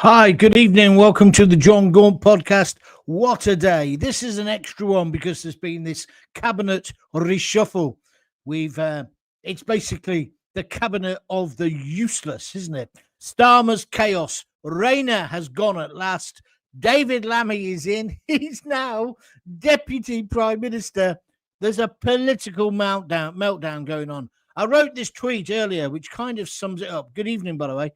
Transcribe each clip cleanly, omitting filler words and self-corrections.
Hi, good evening. Welcome to the Jon Gaunt podcast. What a day. This is an extra one because there's been this cabinet reshuffle. It's basically the cabinet of the useless, isn't it? Starmer's chaos. Rayner has gone at last. David Lammy is in. He's now Deputy Prime Minister. There's a political meltdown going on. I wrote this tweet earlier, which kind of sums it up. Good evening, by the way.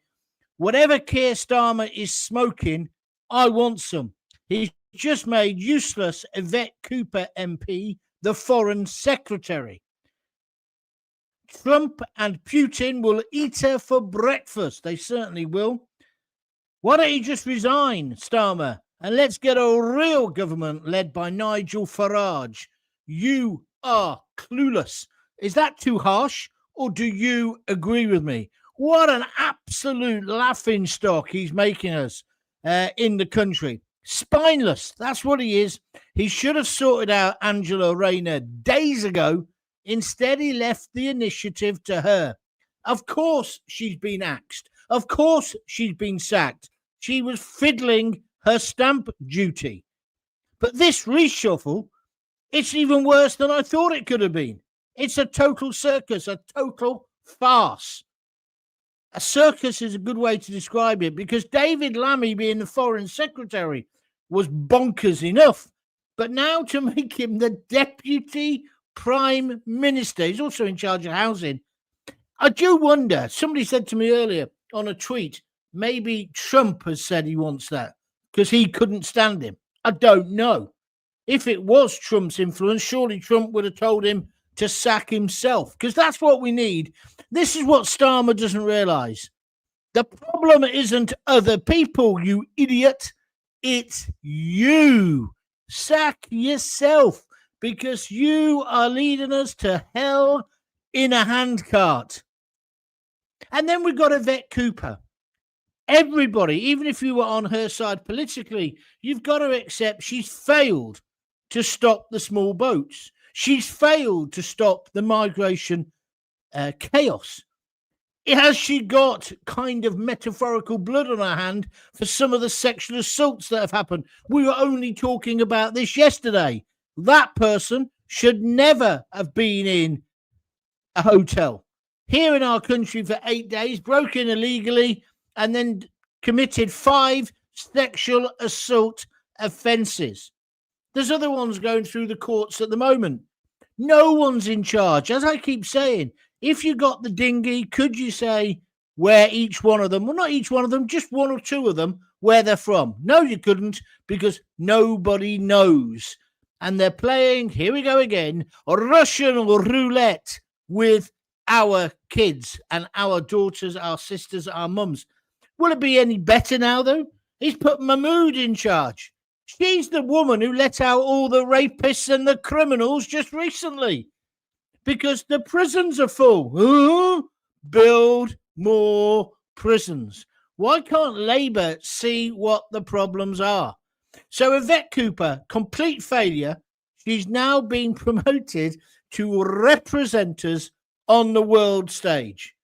Whatever Keir Starmer is smoking, I want some. He's just made useless Yvette Cooper MP the Foreign Secretary. Trump and Putin will eat her for breakfast. They certainly will. Why don't you just resign, Starmer, and let's get a real government led by Nigel Farage? You are clueless. Is that too harsh, or do you agree with me? What an absolute laughingstock he's making us in the country. Spineless, that's what he is. He should have sorted out Angela Rayner days ago. Instead, he left the initiative to her. Of course she's been axed. Of course she's been sacked. She was fiddling her stamp duty. But this reshuffle, it's even worse than I thought it could have been. It's a total circus, a total farce. A circus is a good way to describe it, because David Lammy being the Foreign Secretary was bonkers enough. But now to make him the Deputy Prime Minister, he's also in charge of housing. I do wonder, somebody said to me earlier on a tweet, maybe Trump has said he wants that because he couldn't stand him. I don't know. If it was Trump's influence, surely Trump would have told him to sack himself, because that's what we need. This is what Starmer doesn't realise. The problem isn't other people, you idiot. It's you. Sack yourself, because you are leading us to hell in a handcart. And then we've got Yvette Cooper. Everybody, even if you were on her side politically, you've got to accept she's failed to stop the small boats. She's failed to stop the migration chaos. Has she got kind of metaphorical blood on her hand for some of the sexual assaults that have happened? We were only talking about this yesterday. That person should never have been in a hotel here in our country for 8 days, broke in illegally, and then committed 5 sexual assault offences. There's other ones going through the courts at the moment. No one's in charge. As I keep saying, if you got the dinghy, could you say where each one of them, well, not each one of them, just one or two of them, where they're from? No, you couldn't, because nobody knows. And they're playing, here we go again, a Russian roulette with our kids and our daughters, our sisters, our mums. Will it be any better now, though? He's put Mahmood in charge. She's the woman who let out all the rapists and the criminals just recently, because the prisons are full. Build more prisons. Why can't Labour see what the problems are? So Yvette Cooper, complete failure. She's now been promoted to represent us on the world stage.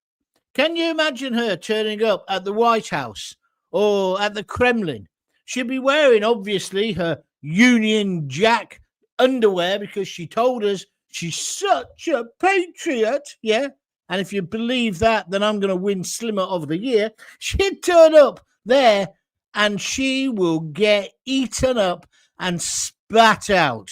Can you imagine her turning up at the White House or at the Kremlin? She'll be wearing, obviously, her Union Jack underwear, because she told us she's such a patriot, yeah? And if you believe that, then I'm going to win Slimmer of the Year. She'd turn up there and she will get eaten up and spat out.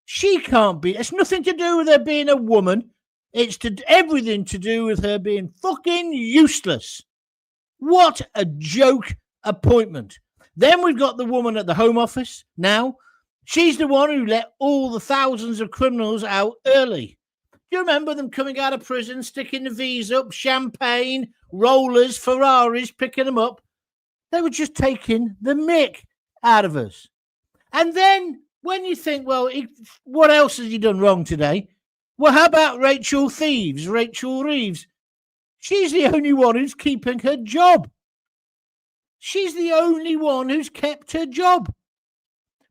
She can't be. It's nothing to do with her being a woman. It's everything to do with her being fucking useless. What a joke appointment. Then we've got the woman at the Home Office now. She's the one who let all the thousands of criminals out early. Do you remember them coming out of prison, sticking the V's up, champagne, rollers, Ferraris, picking them up? They were just taking the mick out of us. And then when you think, well, what else has he done wrong today? Well, how about Rachel Reeves? She's the only one who's keeping her job. She's the only one who's kept her job.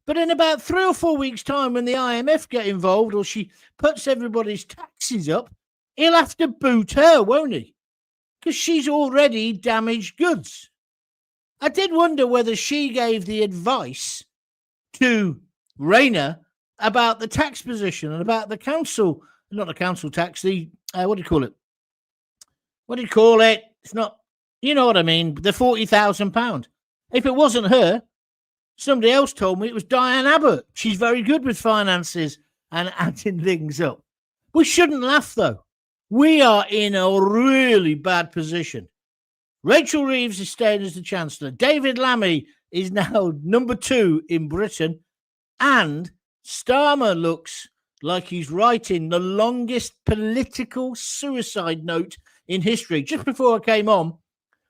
But in about 3 or 4 weeks' time, when the IMF get involved, or she puts everybody's taxes up, he'll have to boot her, won't he? Because she's already damaged goods. I did wonder whether she gave the advice to Rayner about the tax position and about the council, not the council tax, the, what do you call it? What do you call it? It's not, you know what I mean, the £40,000. If it wasn't her, somebody else told me it was Diane Abbott. She's very good with finances and adding things up. We shouldn't laugh, though. We are in a really bad position. Rachel Reeves is staying as the Chancellor. David Lammy is now number 2 in Britain. And Starmer looks like he's writing the longest political suicide note in history. Just before I came on,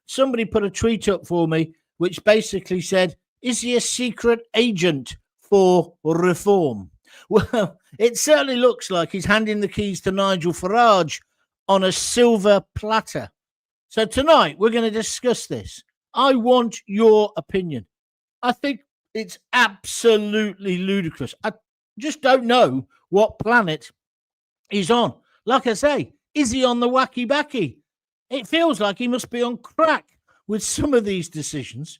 somebody put a tweet up for me which basically said, is he a secret agent for reform? Well, it certainly looks like he's handing the keys to Nigel Farage on a silver platter. So tonight we're going to discuss this. I want your opinion. I think it's absolutely ludicrous. I just don't know what planet he's on. Like I say, is he on the wacky backy? It feels like he must be on crack with some of these decisions.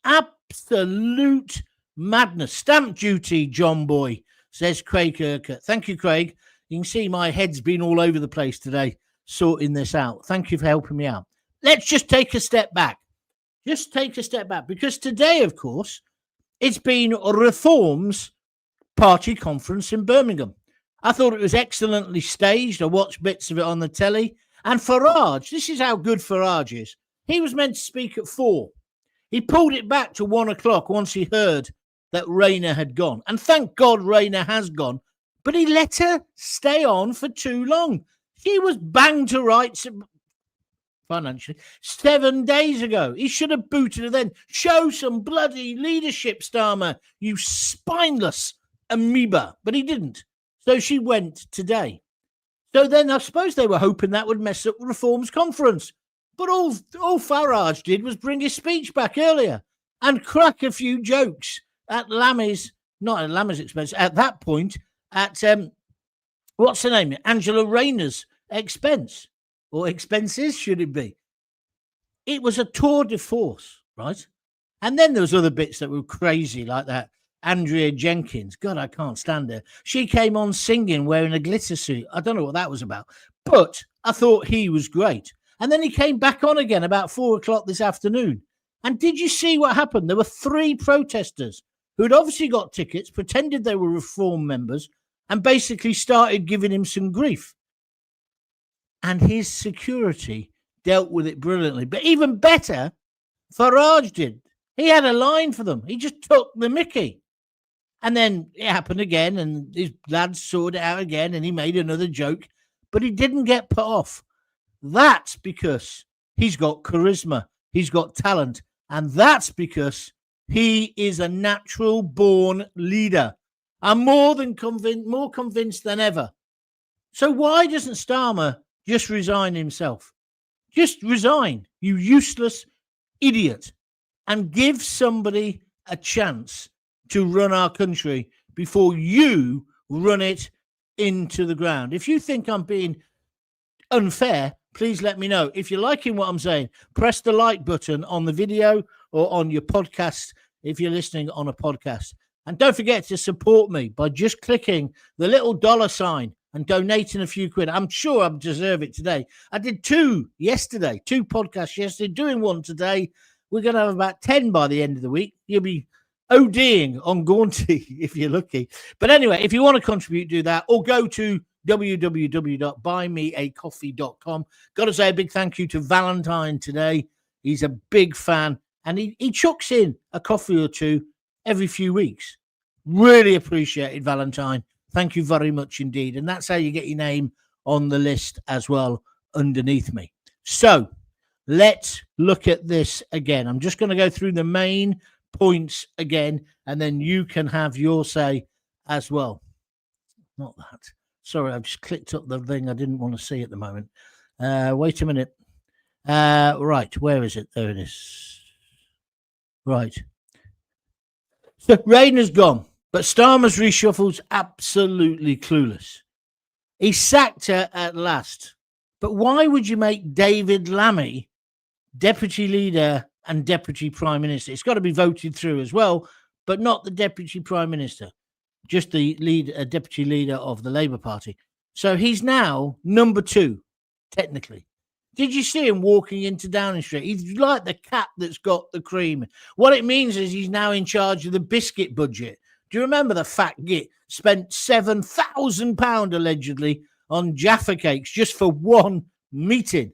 Absolute madness. Stamp duty, John Boy, says Craig Urquhart. Thank you, Craig. You can see my head's been all over the place today sorting this out. Thank you for helping me out. Let's just take a step back. Just take a step back, because today, of course, it's been Reform's party conference in Birmingham. I thought it was excellently staged. I watched bits of it on the telly. And Farage, this is how good Farage is. He was meant to speak at 4. He pulled it back to 1 o'clock once he heard that Rayner had gone. And thank God Rayner has gone. But he let her stay on for too long. She was banged to rights financially 7 days ago. He should have booted her then. Show some bloody leadership, Starmer, you spineless amoeba. But he didn't. So she went today. So then I suppose they were hoping that would mess up Reform's conference. But all Farage did was bring his speech back earlier and crack a few jokes at Lammy's, not at Lammy's expense, at that point, at, what's her name? Angela Rayner's expense. Or expenses, should it be? It was a tour de force, right? And then there was other bits that were crazy, like that. Andrea Jenkins. God, I can't stand her. She came on singing wearing a glitter suit. I don't know what that was about. But I thought he was great. And then he came back on again about 4 o'clock this afternoon. And did you see what happened? There were 3 protesters who'd obviously got tickets, pretended they were Reform members, and basically started giving him some grief. And his security dealt with it brilliantly. But even better, Farage did. He had a line for them. He just took the mickey. And then it happened again, and his lads sorted it out again, and he made another joke. But he didn't get put off. That's because he's got charisma. He's got talent. And that's because he is a natural-born leader. I'm more convinced than ever. So why doesn't Starmer just resign himself? Just resign, you useless idiot, and give somebody a chance to run our country before you run it into the ground. If you think I'm being unfair, please let me know. If you're liking what I'm saying, press the like button on the video or on your podcast if you're listening on a podcast. And don't forget to support me by just clicking the little $sign and donating a few quid. I'm sure I deserve it today. I did 2 yesterday, 2 podcasts yesterday, doing 1 today. We're going to have about 10 by the end of the week. You'll be ODing on Gaunty if you're lucky. But anyway, if you want to contribute, do that, or go to www.buymeacoffee.com. Got to say a big thank you to Valentine today. He's a big fan, and he chucks in a coffee or 2 every few weeks. Really appreciate it, Valentine. Thank you very much indeed. And that's how you get your name on the list as well underneath me. So let's look at this again. I'm just going to go through the main points again, and then you can have your say as well. Not that. Sorry, I've just clicked up the thing I didn't want to see at the moment. Wait a minute. Right, where is it? There it is. Right. So Rayner's gone, but Starmer's reshuffle's absolutely clueless. He sacked her at last. But why would you make David Lammy deputy leader and deputy prime minister. It's got to be voted through as well, but not the deputy prime minister, just the deputy leader of the Labour Party. So he's now number 2, technically. Did you see him walking into Downing Street? He's like the cat that's got the cream. What it means is he's now in charge of the biscuit budget. Do you remember the fat git spent £7,000 allegedly on Jaffa cakes just for one meeting?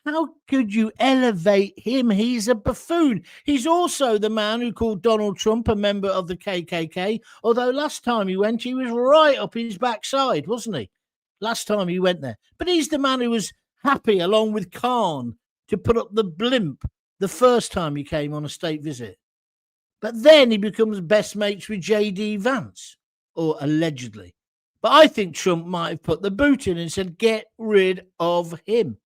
How could you elevate him? He's a buffoon. He's also the man who called Donald Trump a member of the KKK, although last time he went, he was right up his backside, wasn't he? Last time he went there. But he's the man who was happy, along with Khan, to put up the blimp the first time he came on a state visit. But then he becomes best mates with J.D. Vance, or allegedly. But I think Trump might have put the boot in and said, get rid of him.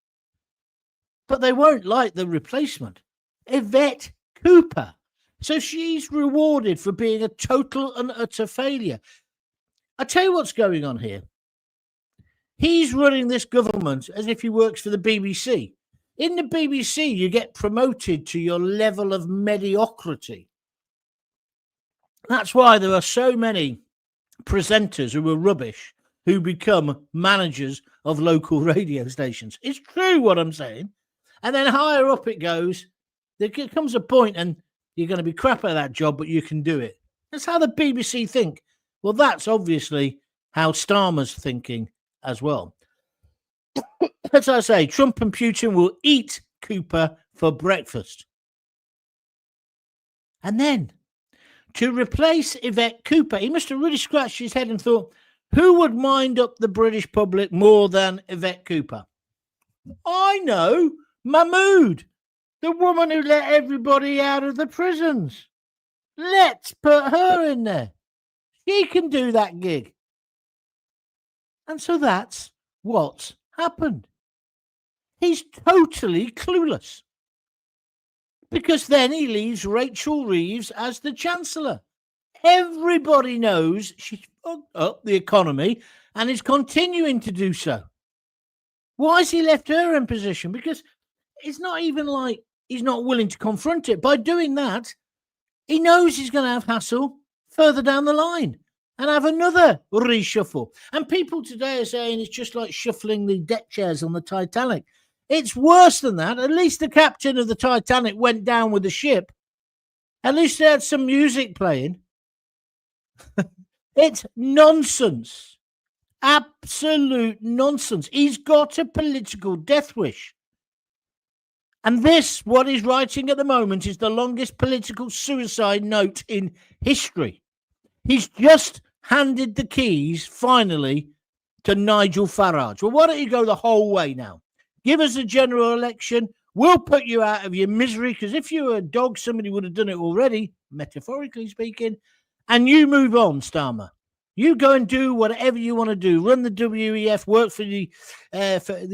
But they won't like the replacement, Yvette Cooper. So she's rewarded for being a total and utter failure. I tell you what's going on here. He's running this government as if he works for the BBC. In the BBC, you get promoted to your level of mediocrity. That's why there are so many presenters who are rubbish who become managers of local radio stations. It's true what I'm saying. And then higher up it goes. There comes a point and you're going to be crap at that job, but you can do it. That's how the BBC think. Well, that's obviously how Starmer's thinking as well. As I say, Trump and Putin will eat Cooper for breakfast. And then, to replace Yvette Cooper, he must have really scratched his head and thought, who would mind up the British public more than Yvette Cooper? I know, Mahmood, the woman who let everybody out of the prisons. Let's put her in there. She can do that gig. And so that's what's happened. He's totally clueless. Because then he leaves Rachel Reeves as the Chancellor. Everybody knows she's fucked up the economy and is continuing to do so. Why has he left her in position? Because it's not even like he's not willing to confront it. By doing that, he knows he's going to have hassle further down the line and have another reshuffle. And people today are saying it's just like shuffling the deck chairs on the Titanic. It's worse than that. At least the captain of the Titanic went down with the ship. At least they had some music playing. It's nonsense. Absolute nonsense. He's got a political death wish. And this, what he's writing at the moment, is the longest political suicide note in history. He's just handed the keys, finally, to Nigel Farage. Well, why don't you go the whole way now? Give us a general election. We'll put you out of your misery, because if you were a dog, somebody would have done it already, metaphorically speaking. And you move on, Starmer. You go and do whatever you want to do. Run the WEF, work for the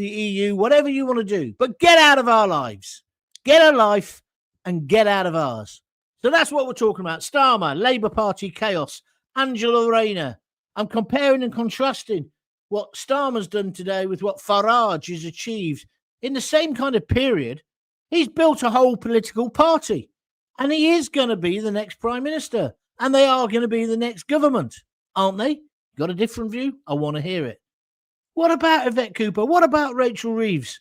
EU, whatever you want to do. But get out of our lives. Get a life and get out of ours. So that's what we're talking about. Starmer, Labour Party chaos, Angela Rayner. I'm comparing and contrasting what Starmer's done today with what Farage has achieved. In the same kind of period, he's built a whole political party. And he is going to be the next Prime Minister. And they are going to be the next government. Aren't they? Got a different view? I want to hear it. What about Yvette Cooper? What about Rachel Reeves?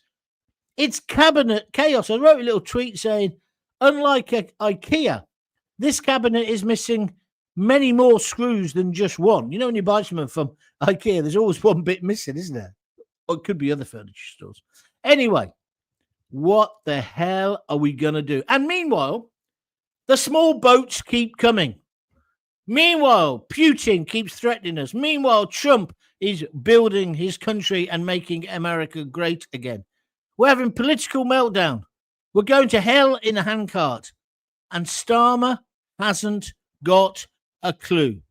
It's cabinet chaos. I wrote a little tweet saying, unlike IKEA, this cabinet is missing many more screws than just one. You know, when you buy something from IKEA, there's always one bit missing, isn't there? Or it could be other furniture stores. Anyway, what the hell are we going to do? And meanwhile, the small boats keep coming. Meanwhile, Putin keeps threatening us. Meanwhile, Trump is building his country and making America great again. We're having political meltdown. We're going to hell in a handcart. And Starmer hasn't got a clue.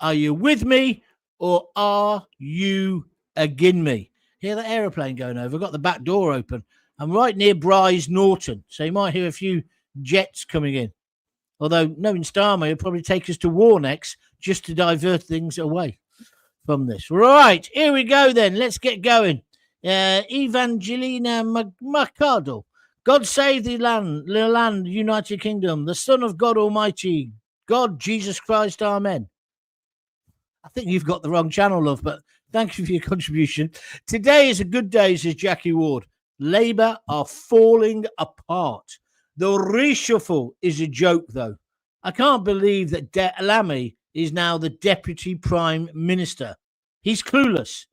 Are you with me or are you against me? Hear that aeroplane going over? I've got the back door open. I'm right near Bryce Norton, so you might hear a few jets coming in. Although, knowing Starmer, he'll probably take us to war next just to divert things away from this. Right, here we go then. Let's get going. Evangelina Mercado God save the land, United Kingdom, the Son of God Almighty, God, Jesus Christ, Amen. I think you've got the wrong channel, love, but thank you for your contribution. Today is a good day, says Jackie Ward. Labour are falling apart. The reshuffle is a joke, though. I can't believe that Lammy is now the Deputy Prime Minister. He's clueless,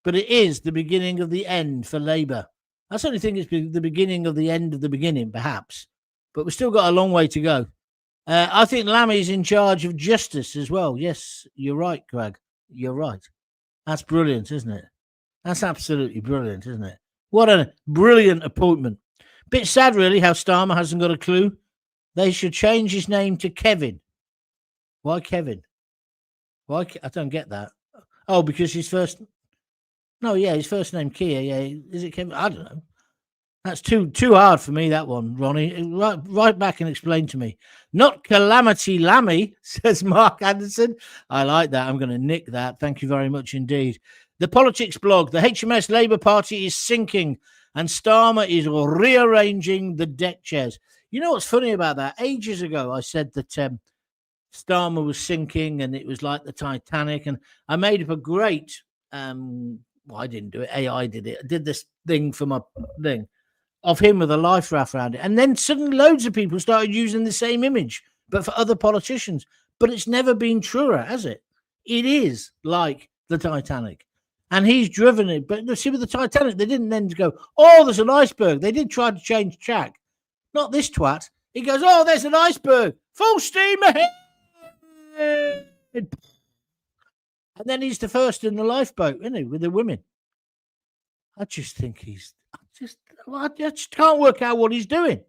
but it is the beginning of the end for Labour. I certainly think it's the beginning of the end of the beginning, perhaps, but we've still got a long way to go. I think Lammy's in charge of justice as well. Yes, you're right, Craig. You're right. That's brilliant, isn't it? That's absolutely brilliant, isn't it? What a brilliant appointment. Bit sad, really, how Starmer hasn't got a clue. They should change his name to Kevin. Why Kevin? Why? I don't get that. Oh, because his first... No, yeah, his first name, Keir. Yeah, is it Kevin? I don't know. That's too hard for me, that one, Ronnie. Right back and explain to me. Not Calamity Lammy, says Mark Anderson. I like that. I'm going to nick that. Thank you very much indeed. The Politics blog. The HMS Labour Party is sinking and Starmer is rearranging the deck chairs. You know what's funny about that? Ages ago, I said that Starmer was sinking and it was like the Titanic. And I made up a great... I didn't do it. AI did it. I did this thing for my thing of him with a life raft around it. And then suddenly loads of people started using the same image, but for other politicians. But it's never been truer, has it? It is like the Titanic. And he's driven it. But see, with the Titanic, they didn't then go, oh, there's an iceberg. They did try to change track. Not this twat. He goes, oh, there's an iceberg. Full steam ahead. And then he's the first in the lifeboat, isn't he, with the women? I just think I just can't work out what he's doing.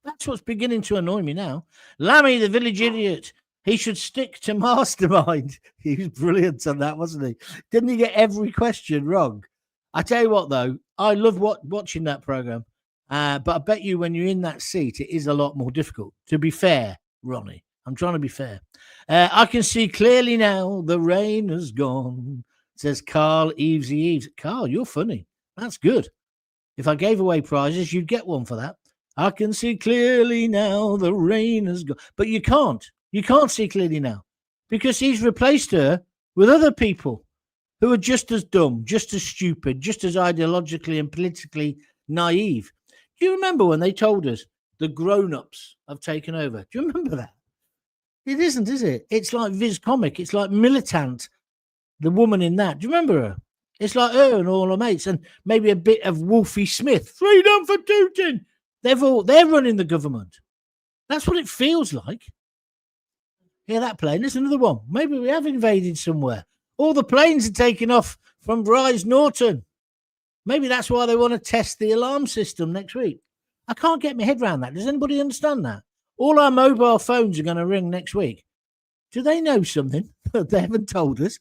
That's what's beginning to annoy me now. Lammy, the village idiot, he should stick to mastermind. He was brilliant on that, wasn't he? Didn't he get every question wrong? I tell you what, though, I love watching that program. But I bet you when you're in that seat, it is a lot more difficult. To be fair, Ronnie, I'm trying to be fair. I can see clearly now the rain has gone, says Carl Eves. Carl, you're funny. That's good. If I gave away prizes, you'd get one for that. I can see clearly now the rain has gone. But you can't. You can't see clearly now because he's replaced her with other people who are just as dumb, just as stupid, just as ideologically and politically naive. Do you remember when they told us the grown-ups have taken over? Do you remember that? It isn't, is it? It's like Viz Comic. It's like Militant, the woman in that. Do you remember her? It's like her and all her mates and maybe a bit of Wolfie Smith. Freedom for Putin. They're running the government. That's what it feels like. Hear that plane? There's another one. Maybe we have invaded somewhere. All the planes are taking off from Rise Norton. Maybe that's why they want to test the alarm system next week. I can't get my head around that. Does anybody understand that? All our mobile phones are going to ring next week. Do they know something that they haven't told us?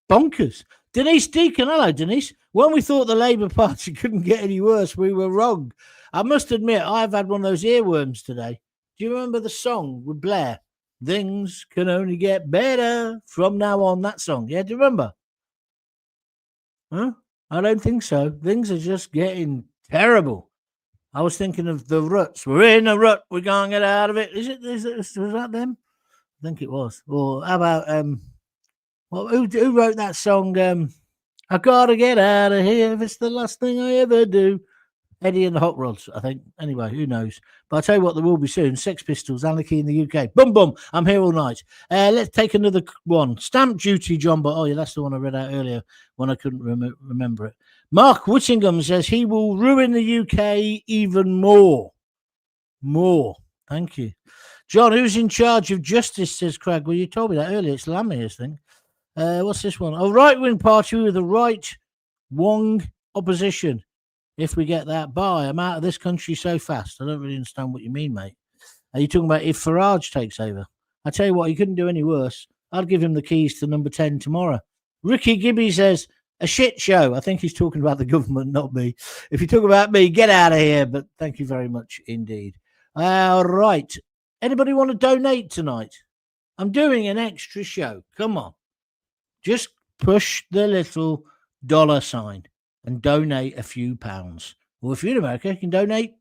Bonkers. Denise Deacon, hello, Denise. When we thought the Labour Party couldn't get any worse, we were wrong. I must admit, I've had one of those earworms today. Do you remember the song with Blair? Things can only get better from now on, that song. Yeah, do you remember? Huh? I don't think so. Things are just getting terrible. I was thinking of the Ruts. We're in a rut. We can't get out of it. Was that them? I think it was. Or how about who wrote that song? I gotta get out of here if it's the last thing I ever do. Eddie and the Hot Rods, I think. Anyway, who knows? But I'll tell you what, there will be soon. Sex Pistols, Anarchy in the UK. Boom, boom. I'm here all night. Let's take another one. Stamp duty, John. But oh yeah, that's the one I read out earlier when I couldn't remember it. Mark Whittingham says he will ruin the UK even more. More. Thank you. John, who's in charge of justice, says Craig. Well, you told me that earlier. It's Lammy, I think. What's this one? A right-wing party with a right-wing opposition. If we get that by, I'm out of this country so fast. I don't really understand what you mean, mate. Are you talking about if Farage takes over? I tell you what, he couldn't do any worse. I'd give him the keys to number 10 tomorrow. Ricky Gibby says, a shit show. I think he's talking about the government, not me. If you talk about me, get out of here. But thank you very much indeed. All right. Anybody want to donate tonight? I'm doing an extra show. Come on. Just push the little $ sign and donate a few pounds. Or if you're in America, you can donate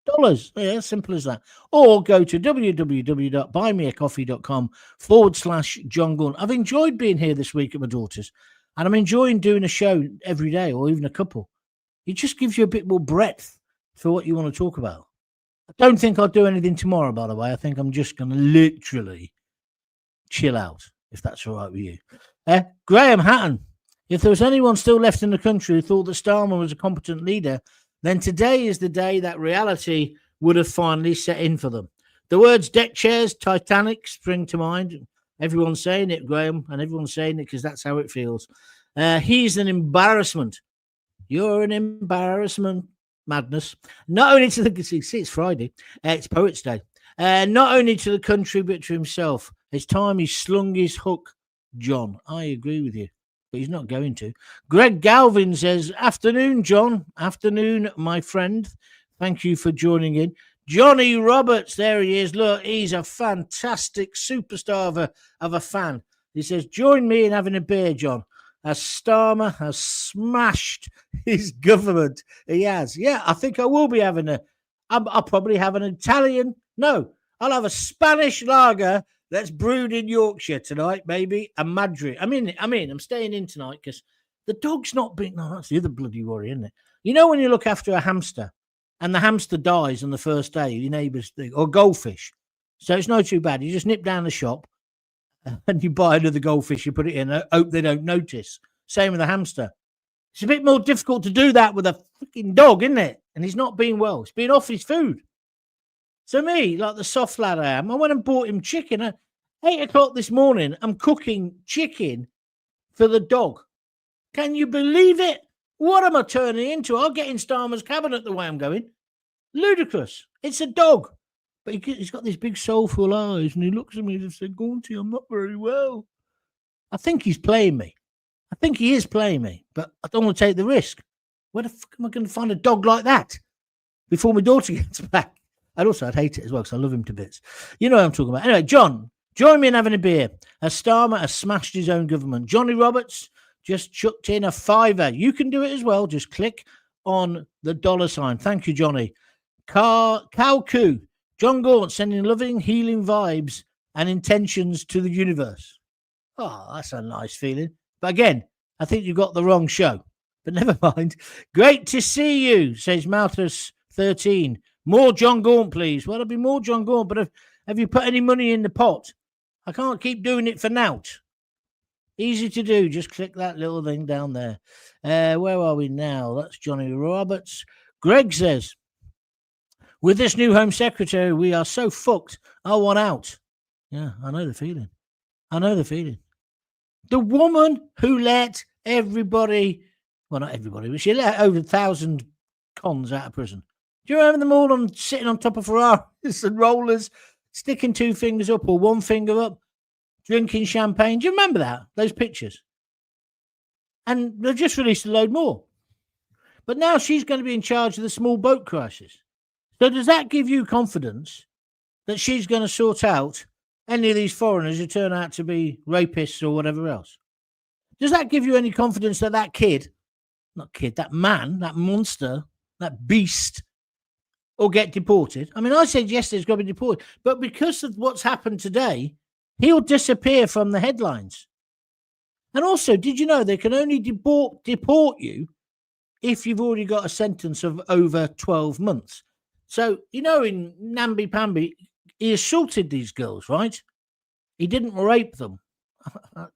Dollars. Yeah, simple as that. Or go to www.buymeacoffee.com/Jon Gaunt. I've enjoyed being here this week at my daughter's, and I'm enjoying doing a show every day or even a couple. It just gives you a bit more breadth for what you want to talk about. I don't think I'll do anything tomorrow, by the way. I think I'm just going to literally chill out, if that's all right with you. Graham Hatton, if there was anyone still left in the country who thought that Starmer was a competent leader, then today is the day that reality would have finally set in for them. The words deck chairs, Titanic spring to mind. Everyone's saying it, Graham, and everyone's saying it because that's how it feels. He's an embarrassment. You're an embarrassment. Madness. Not only to the... See, it's Friday. It's Poets' Day. Not only to the country, but to himself. It's time he slung his hook, John. I agree with you, but he's not going to. Greg Galvin says, afternoon, John. Afternoon, my friend. Thank you for joining in. Johnny Roberts, there he is. Look, he's a fantastic superstar of a fan. He says, join me in having a beer, John, as Starmer has smashed his government. He has. Yeah, I think I will be having I'll probably have an Italian. No, I'll have a Spanish lager that's brewed in Yorkshire tonight, maybe. A Madrid. I'm staying in tonight because the dog's not being... No, that's the other bloody worry, isn't it? You know when you look after a hamster and the hamster dies on the first day, your neighbour's thing, or goldfish. So it's not too bad. You just nip down the shop and you buy another goldfish, you put it in, hope they don't notice. Same with a hamster. It's a bit more difficult to do that with a fucking dog, isn't it? And he's not being well. He's being off his food. So me, like the soft lad I am, I went and bought him chicken. At 8 o'clock this morning, I'm cooking chicken for the dog. Can you believe it? What am I turning into? I'll get in Starmer's cabinet the way I'm going. Ludicrous. It's a dog. But he's got these big soulful eyes, and he looks at me and says, Gaunty, I'm not very well. I think he's playing me. I think he is playing me, but I don't want to take the risk. Where the fuck am I going to find a dog like that before my daughter gets back? And also, I'd hate it as well because I love him to bits. You know what I'm talking about. Anyway, John, join me in having a beer as Starmer has smashed his own government. Johnny Roberts just chucked in a $5. You can do it as well. Just click on the $sign. Thank you, Johnny. Kalku. Jon Gaunt sending loving, healing vibes and intentions to the universe. Oh, that's a nice feeling. But again, I think you got the wrong show. But never mind. Great to see you, says Malthus13. More Jon Gaunt, please. Well, there'll be more Jon Gaunt, but have you put any money in the pot? I can't keep doing it for nout. Easy to do. Just click that little thing down there. Where are we now? That's Johnny Roberts. Greg says, with this new Home Secretary, we are so fucked. I want out. Yeah, I know the feeling. The woman who let everybody, well, not everybody, but she let over 1,000 cons out of prison. Do you remember them all sitting on top of Ferraris and rollers, sticking 2 fingers up or 1 finger up, drinking champagne? Do you remember that? Those pictures? And they've just released a load more. But now she's going to be in charge of the small boat crisis. So does that give you confidence that she's going to sort out any of these foreigners who turn out to be rapists or whatever else? Does that give you any confidence that that man, that monster, that beast will get deported? I mean, I said yesterday he's got to be deported, but because of what's happened today, he'll disappear from the headlines. And also, did you know they can only deport you if you've already got a sentence of over 12 months? So, you know, in Namby-Pamby, he assaulted these girls, right? He didn't rape them.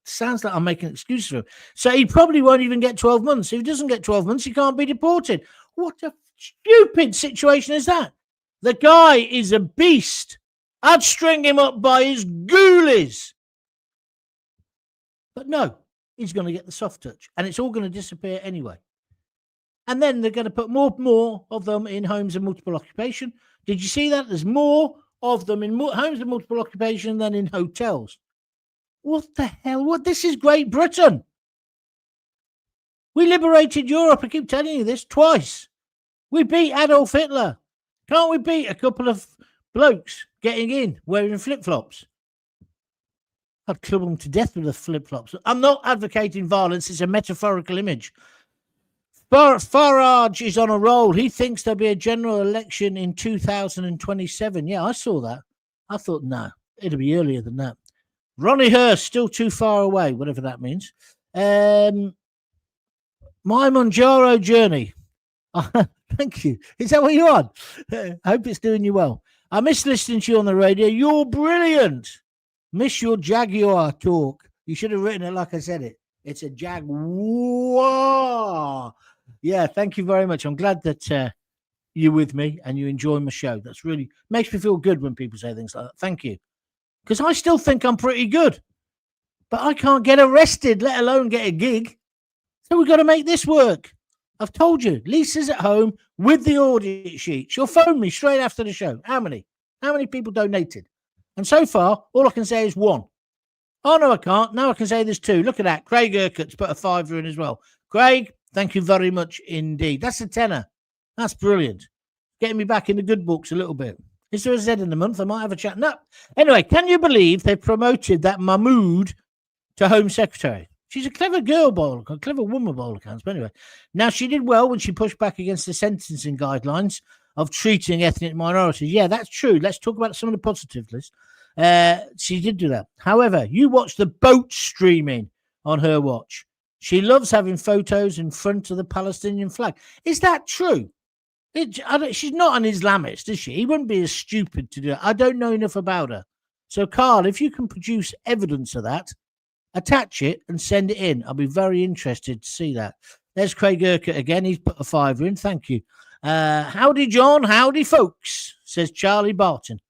Sounds like I'm making excuses for him. So he probably won't even get 12 months. If he doesn't get 12 months, he can't be deported. What a stupid situation is that? The guy is a beast. I'd string him up by his ghoulies. But no, he's going to get the soft touch. And it's all going to disappear anyway. And then they're going to put more of them in homes of multiple occupation. Did you see that? There's more of them in homes of multiple occupation than in hotels. What the hell? This is Great Britain. We liberated Europe. I keep telling you this twice. We beat Adolf Hitler. Can't we beat a couple of blokes getting in wearing flip-flops? I'd club them to death with the flip-flops. I'm not advocating violence. It's a metaphorical image. Farage is on a roll. He thinks there'll be a general election in 2027. Yeah, I saw that. I thought, no, it'll be earlier than that. Ronnie Hurst, still too far away, whatever that means. My Monjaro journey. Thank you. Is that what you're on? I hope it's doing you well. I miss listening to you on the radio. You're brilliant. Miss your Jaguar talk. You should have written it like I said it. It's a Jaguar. Yeah, thank you very much. I'm glad that you're with me and you enjoy my show. That's really makes me feel good when people say things like that. Thank you. Because I still think I'm pretty good. But I can't get arrested, let alone get a gig. So we've got to make this work. I've told you, Lisa's at home with the audit sheet. She'll phone me straight after the show. How many? How many people donated? And so far, all I can say is 1. Oh, no, I can't. Now I can say there's 2. Look at that. Craig Urquhart's put a £5 in as well. Craig, thank you very much indeed. That's a tenner. That's brilliant. Getting me back in the good books a little bit. Is there a Z in the month? I might have a chat. No. Anyway, can you believe they promoted that Mahmood to Home Secretary? She's a clever girl, a clever woman, by all accounts. But anyway, now she did well when she pushed back against the sentencing guidelines of treating ethnic minorities. Yeah, that's true. Let's talk about some of the positives. She did do that. However, you watch the boat streaming on her watch. She loves having photos in front of the Palestinian flag. Is that true? She's not an Islamist, is she? He wouldn't be as stupid to do it. I don't know enough about her. So, Carl, if you can produce evidence of that, attach it and send it in. I'll be very interested to see that. There's Craig Urquhart again. He's put a £5 in. Thank you. Howdy, John. Howdy, folks, says Charlie Barton.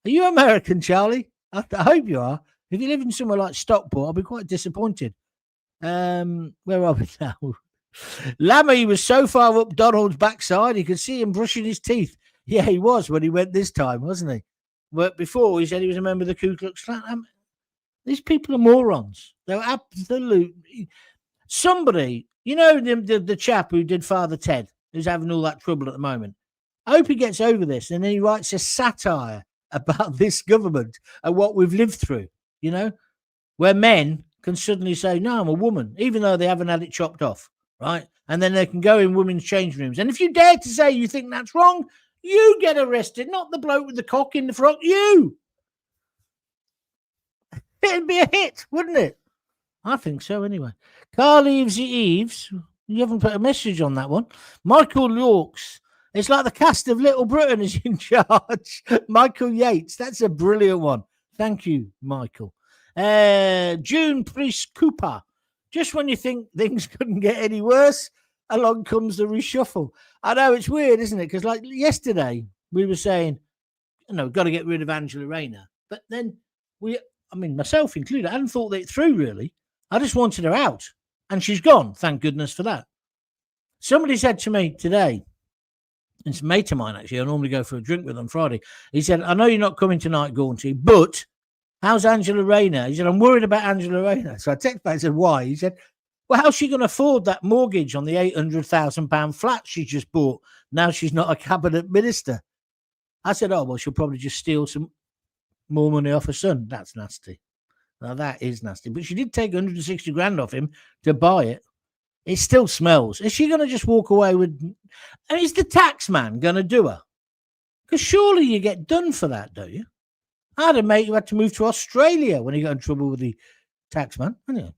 Are you American, Charlie? I hope you are. If you live in somewhere like Stockport, I'll be quite disappointed. Where are we now? Lammy was so far up Donald's backside, he could see him brushing his teeth. Yeah, he was when he went this time, wasn't he? But before, he said he was a member of the Ku Klux Klan. These people are morons. They're absolutely... Somebody, you know, the chap who did Father Ted, who's having all that trouble at the moment. I hope he gets over this and then he writes a satire about this government and what we've lived through, you know, where men can suddenly say, no, I'm a woman, even though they haven't had it chopped off, right? And then they can go in women's change rooms. And if you dare to say you think that's wrong, you get arrested, not the bloke with the cock in the front, you. It'd be a hit, wouldn't it? I think so, anyway. Carl Eves, you haven't put a message on that one. Michael Yorks, it's like the cast of Little Britain is in charge. Michael Yates, that's a brilliant one. Thank you, Michael. June Priest Cooper, just when you think things couldn't get any worse, along comes the reshuffle. I know it's weird, isn't it? Because like yesterday, we were saying, you know, got to get rid of Angela Rayner. But then myself included, I hadn't thought it through, really. I just wanted her out. And she's gone. Thank goodness for that. Somebody said to me today, it's a mate of mine, actually. I normally go for a drink with on Friday. He said, I know you're not coming tonight, Gaunty, but how's Angela Rayner? He said, I'm worried about Angela Rayner. So I texted back and said, why? He said, well, how's she going to afford that mortgage on the £800,000 flat she just bought? Now she's not a cabinet minister. I said, oh, well, she'll probably just steal some more money off her son. That's nasty. Now, that is nasty. But she did take 160 grand off him to buy it. It still smells. Is she going to just walk away with... And is the tax man going to do her? Because surely you get done for that, don't you? I had a mate who had to move to Australia when he got in trouble with the tax man. Anyway.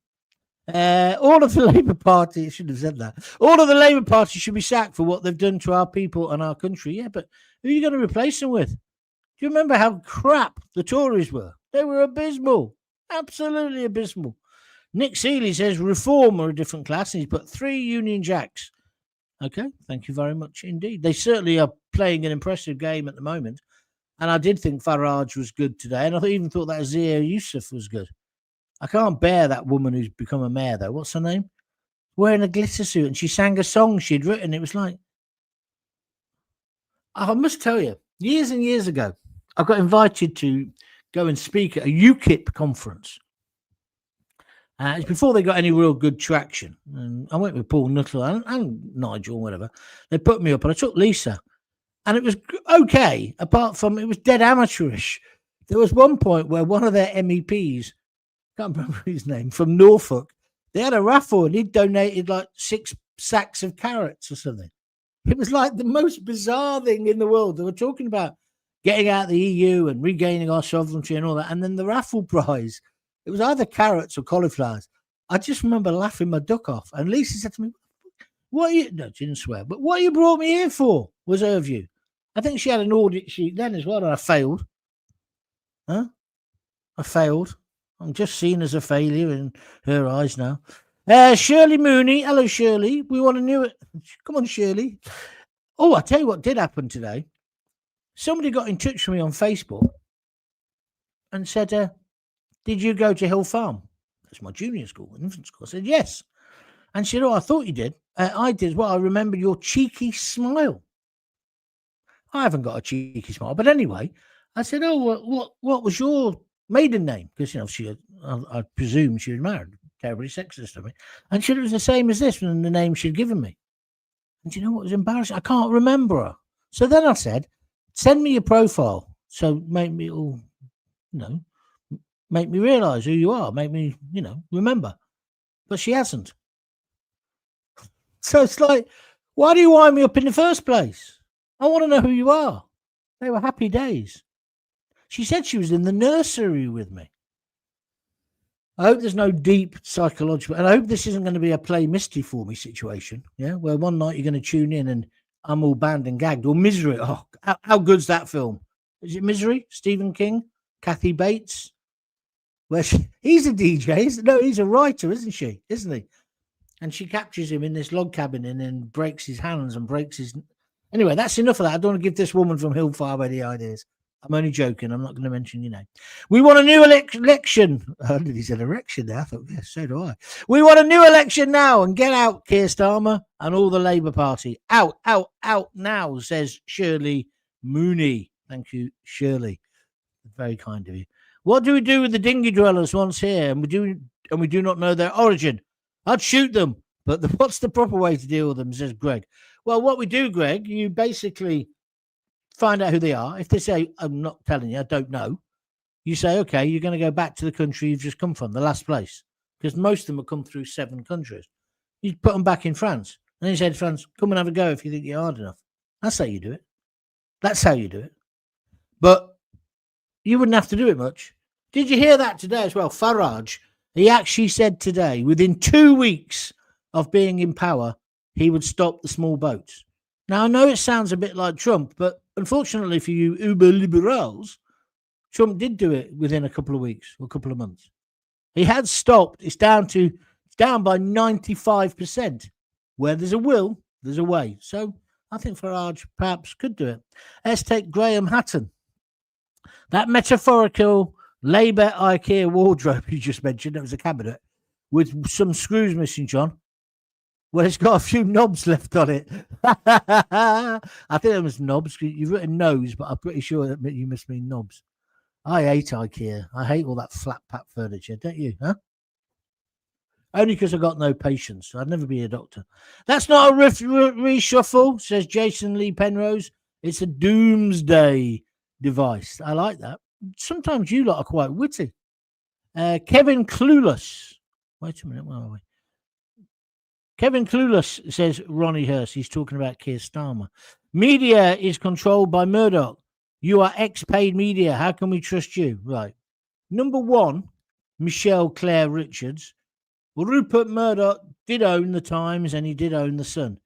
All of the Labour Party... I should have said that. All of the Labour Party should be sacked for what they've done to our people and our country. Yeah, but who are you going to replace them with? Do you remember how crap the Tories were? They were abysmal. Absolutely abysmal. Nick Seeley says Reform are a different class, and he's put 3 Union Jacks. Okay, thank you very much indeed. They certainly are playing an impressive game at the moment, and I did think Farage was good today, and I even thought that Zia Yusuf was good. I can't bear that woman who's become a mayor, though. What's her name? Wearing a glitter suit, and she sang a song she'd written. It was like... I must tell you, years and years ago, I got invited to go and speak at a UKIP conference. It's before they got any real good traction. And I went with Paul Nuttall and Nigel, whatever. They put me up and I took Lisa. And it was okay, apart from it was dead amateurish. There was one point where one of their MEPs, can't remember his name, from Norfolk, they had a raffle and he'd donated like sacks of carrots or something. It was like the most bizarre thing in the world. They were talking about getting out of the EU and regaining our sovereignty and all that. And then the raffle prize, it was either carrots or cauliflowers. I just remember laughing my duck off. And Lisa said to me, what are you, no, she didn't swear, but what you brought me here for was her view. I think she had an audit sheet then as well, and I failed. Huh? I failed. I'm just seen as a failure in her eyes now. Shirley Mooney. Hello, Shirley. We want to know it. Come on, Shirley. Oh, I tell you what did happen today. Somebody got in touch with me on Facebook and said, did you go to Hill Farm? That's my junior school, infant school. I said, yes. And she said, oh, I thought you did. I did. Well, I remember your cheeky smile. I haven't got a cheeky smile. But anyway, I said, oh, what was your maiden name? Because, I presume she was married. Terribly sexist of me. And she said it was the same as this one, the name she'd given me. And do you know what was embarrassing? I can't remember her. So then I said, send me your profile. So make me realise who you are. Make me, remember. But she hasn't. So it's like, why do you wind me up in the first place? I want to know who you are. They were happy days. She said she was in the nursery with me. I hope there's no deep psychological, and I hope this isn't going to be a play Misty for me situation, yeah, where one night you're going to tune in and I'm all banned and gagged, or Misery. Oh, how good's that film? Is it Misery? Stephen King? Kathy Bates? He's a DJ, no, he's a writer, isn't she? Isn't he? And she captures him in this log cabin and then breaks his hands and breaks his... Anyway, that's enough of that. I don't want to give this woman from Hill Farm any ideas. I'm only joking. I'm not going to mention your name. We want a new election. He said erection there. I thought, yes, so do I. We want a new election now and get out, Keir Starmer and all the Labour Party. Out, out, out now, says Shirley Mooney. Thank you, Shirley. Very kind of you. What do we do with the dinghy dwellers once here and we do not know their origin? I'd shoot them. But what's the proper way to deal with them, says Greg. Well, what we do, Greg, you basically find out who they are. If they say, I'm not telling you, I don't know, you say, okay, you're going to go back to the country you've just come from, the last place. Because most of them have come through 7 countries. You put them back in France. And then you say to France, come and have a go if you think you're hard enough. That's how you do it. That's how you do it. But you wouldn't have to do it much. Did you hear that today as well? Farage, he actually said today, within 2 weeks of being in power, he would stop the small boats. Now, I know it sounds a bit like Trump, but unfortunately for you uber liberals, Trump did do it within a couple of weeks or a couple of months. He had stopped. It's down by 95%. Where there's a will, there's a way. So I think Farage perhaps could do it. Let's take Graham Hatton. That metaphorical Labour IKEA wardrobe you just mentioned, it was a cabinet with some screws missing, John. Well, it's got a few knobs left on it. I think it was knobs. You've written nose, but I'm pretty sure that you must mean knobs. I hate IKEA. I hate all that flat pack furniture, don't you? Huh? Only because I've got no patience. I'd never be a doctor. That's not a reshuffle, says Jason Lee Penrose. It's a doomsday device. I like that. Sometimes you lot are quite witty. Kevin Clueless. Wait a minute. Where are we? Kevin Clueless, says Ronnie Hurst. He's talking about Keir Starmer. Media is controlled by Murdoch. You are ex-paid media. How can we trust you? Right. Number 1, Michelle Claire Richards. Well, Rupert Murdoch did own the Times and he did own the Sun.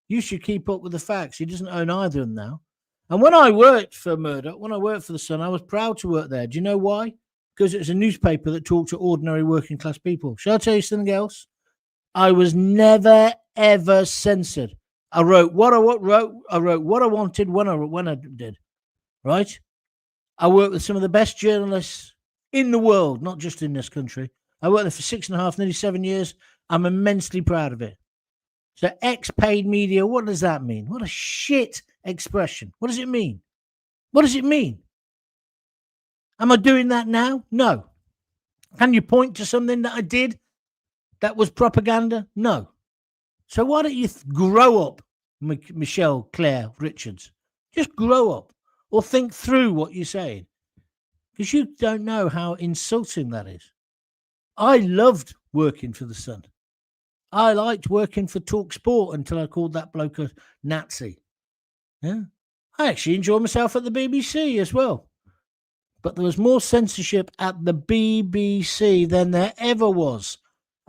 You should keep up with the facts. He doesn't own either of them now. And when I worked for Murdoch, when I worked for the Sun, I was proud to work there. Do you know why? Because it was a newspaper that talked to ordinary working class people. Shall I tell you something else? I was never, ever censored. I wrote what I wanted when I did, right? I worked with some of the best journalists in the world, not just in this country. I worked there for 6.5, nearly 7 years. I'm immensely proud of it. So ex-paid media, what does that mean? What a shit expression. What does it mean? What does it mean? Am I doing that now? No. Can you point to something that I did that was propaganda? No. So why don't you grow up, Michelle Claire Richards? Just grow up or think through what you're saying, because you don't know how insulting that is. I loved working for the Sun. I liked working for Talk Sport until I called that bloke a Nazi. Yeah. I actually enjoy myself at the BBC as well. But there was more censorship at the BBC than there ever was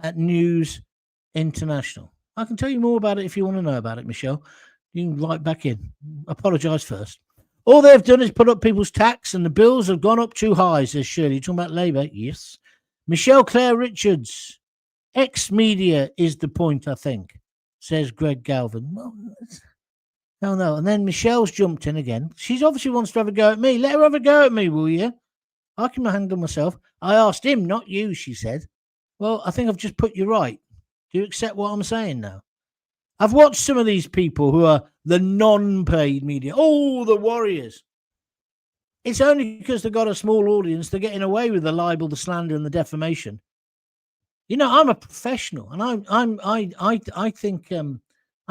at News International. I can tell you more about it if you want to know about it, Michelle. You can write back in. Apologise first. All they've done is put up people's tax and the bills have gone up too high, says Shirley. You're talking about Labour? Yes. Michelle Claire Richards. Ex-media is the point, I think, says Greg Galvin. Well, no. And then Michelle's jumped in again. She's obviously wants to have a go at me. Let her have a go at me, will you? I can handle myself. I asked him, not you, she said. Well, I think I've just put you right. Do you accept what I'm saying now? I've watched some of these people who are the non-paid media. Oh, the warriors. It's only because they've got a small audience they're getting away with the libel, the slander, and the defamation. You know, I'm a professional, and I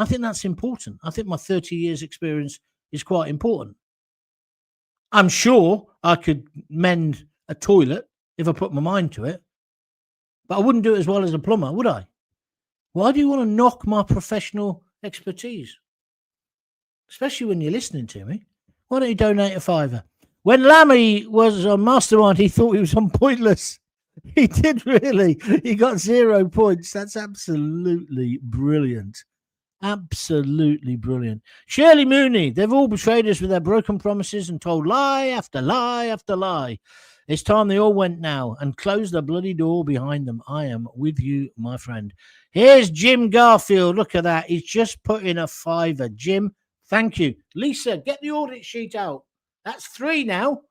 think that's important. I think my 30 years experience is quite important. I'm sure I could mend a toilet if I put my mind to it, but I wouldn't do it as well as a plumber, would I? Why do you want to knock my professional expertise? Especially when you're listening to me. Why don't you donate a £5? When Lammy was on Mastermind, he thought he was on Pointless. He did really. He got 0 points. That's absolutely brilliant. Absolutely brilliant. Shirley Mooney, they've all betrayed us with their broken promises and told lie after lie after lie. It's time they all went now and closed the bloody door behind them. I am with you, my friend. Here's Jim Garfield. Look at that. He's just put in a £5. Jim, thank you. Lisa, get the audit sheet out. That's 3 now.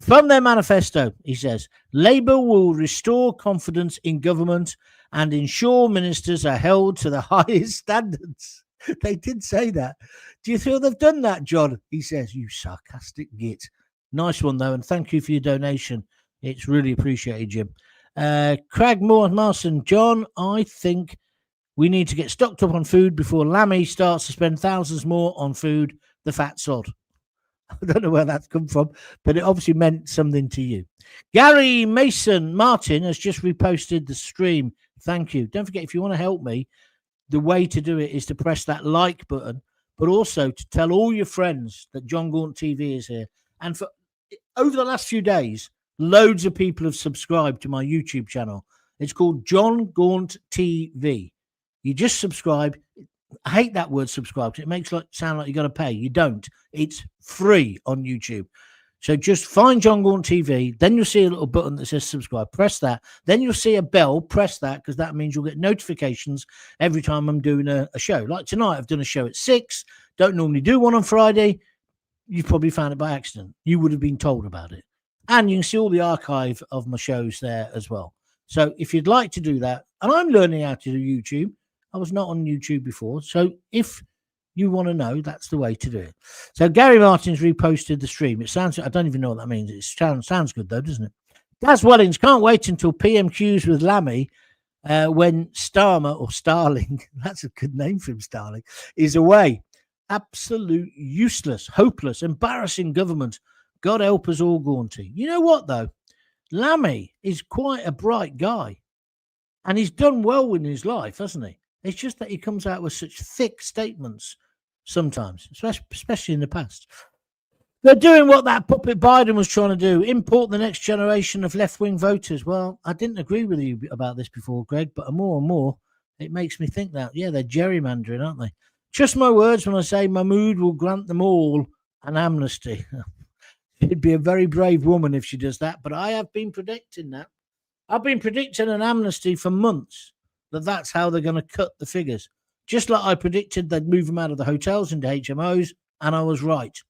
From their manifesto, he says, Labour will restore confidence in government and ensure ministers are held to the highest standards. They did say that. Do you feel they've done that, John? He says, you sarcastic git. Nice one, though, and thank you for your donation. It's really appreciated, Jim. Craig Moore Marson, John, I think we need to get stocked up on food before Lammy starts to spend thousands more on food, the fat sod. I don't know where that's come from, but it obviously meant something to you. Gary Mason Martin has just reposted the stream. Thank you. Don't forget, if you want to help me, the way to do it is to press that like button, but also to tell all your friends that Jon Gaunt TV is here. And for over the last few days, loads of people have subscribed to my YouTube channel. It's called Jon Gaunt TV. You just subscribe. I hate that word subscribe because it makes it sound like you got to pay. You don't. It's free on YouTube. So just find Jon Gaunt TV. Then you'll see a little button that says subscribe. Press that. Then you'll see a bell. Press that because that means you'll get notifications every time I'm doing a show. Like tonight, I've done a show at 6. Don't normally do one on Friday. You've probably found it by accident. You would have been told about it. And you can see all the archive of my shows there as well. So if you'd like to do that, and I'm learning how to do YouTube. I was not on YouTube before. So if you want to know, that's the way to do it. So Gary Martin's reposted the stream. It sounds, I don't even know what that means. It sounds good though, doesn't it? Daz Wellings, can't wait until PMQs with Lammy when Starmer or Starling, that's a good name for him, Starling, is away. Absolute useless, hopeless, embarrassing government. God help us all, Gaunty. You know what though? Lammy is quite a bright guy. And he's done well in his life, hasn't he? It's just that he comes out with such thick statements sometimes, especially in the past. They're doing what that puppet Biden was trying to do, import the next generation of left-wing voters. Well, I didn't agree with you about this before, Greg, but more and more, it makes me think that, yeah, they're gerrymandering, aren't they? Just my words when I say Mahmood will grant them all an amnesty. She'd be a very brave woman if she does that, but I have been predicting that. I've been predicting an amnesty for months. That's how they're going to cut the figures. Just like I predicted they'd move them out of the hotels into HMOs, and I was right.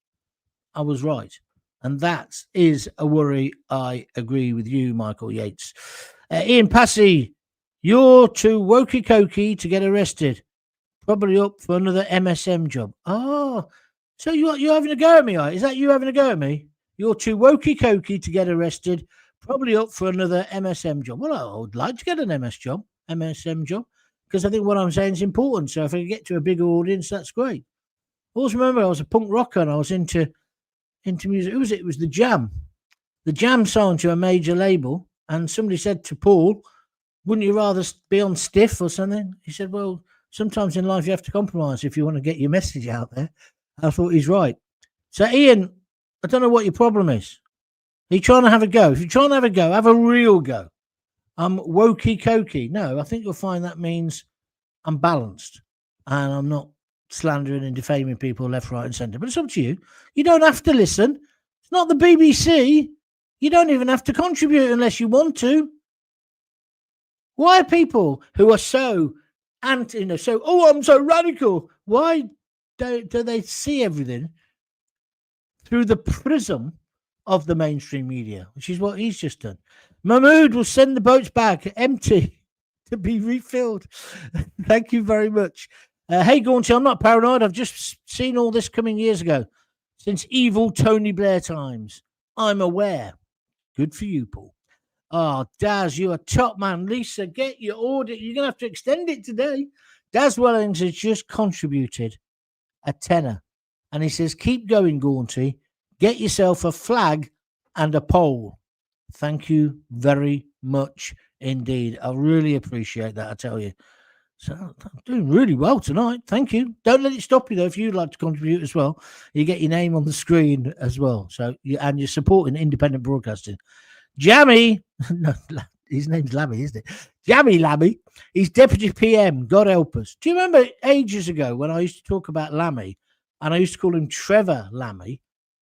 And that is a worry. I agree with you, Michael Yates. Ian Passy, you're too wokey-cokey to get arrested. Probably up for another MSM job. Oh, so you're having a go at me, is that you having a go at me? You're too wokey-cokey to get arrested. Probably up for another MSM job. Well, I would like to get an MSM job, because I think what I'm saying is important. So if I get to a bigger audience, that's great. Also remember, I was a punk rocker and I was into music. Who was it? It was the Jam. The Jam signed to a major label, and somebody said to Paul, wouldn't you rather be on stiff or something? He said, well, sometimes in life you have to compromise if you want to get your message out there. I thought he's right. So, Ian, I don't know what your problem is. Are you trying to have a go? If you're trying to have a go, have a real go. I'm wokey cokey. No, I think you'll find that means I'm balanced and I'm not slandering and defaming people left, right, and centre. But it's up to you. You don't have to listen. It's not the BBC. You don't even have to contribute unless you want to. Why are people who are so I'm so radical? Why do they see everything through the prism of the mainstream media, which is what he's just done? Mahmood will send the boats back empty to be refilled. Thank you very much. Hey, Gaunty, I'm not paranoid. I've just seen all this coming years ago, since evil Tony Blair times. I'm aware. Good for you, Paul. Oh, Daz, you're a top man. Lisa, get your audit. You're going to have to extend it today. Daz Wellings has just contributed a tenner. And he says, keep going, Gaunty. Get yourself a flag and a poll. Thank you very much indeed. I really appreciate that, I tell you. So I'm doing really well tonight. Thank you. Don't let it stop you, though, if you'd like to contribute as well. You get your name on the screen as well. So you're supporting independent broadcasting. Jammy, no, his name's Lammy, isn't it? Jammy Lammy, he's Deputy PM, God help us. Do you remember ages ago when I used to talk about Lammy, and I used to call him Trevor Lammy,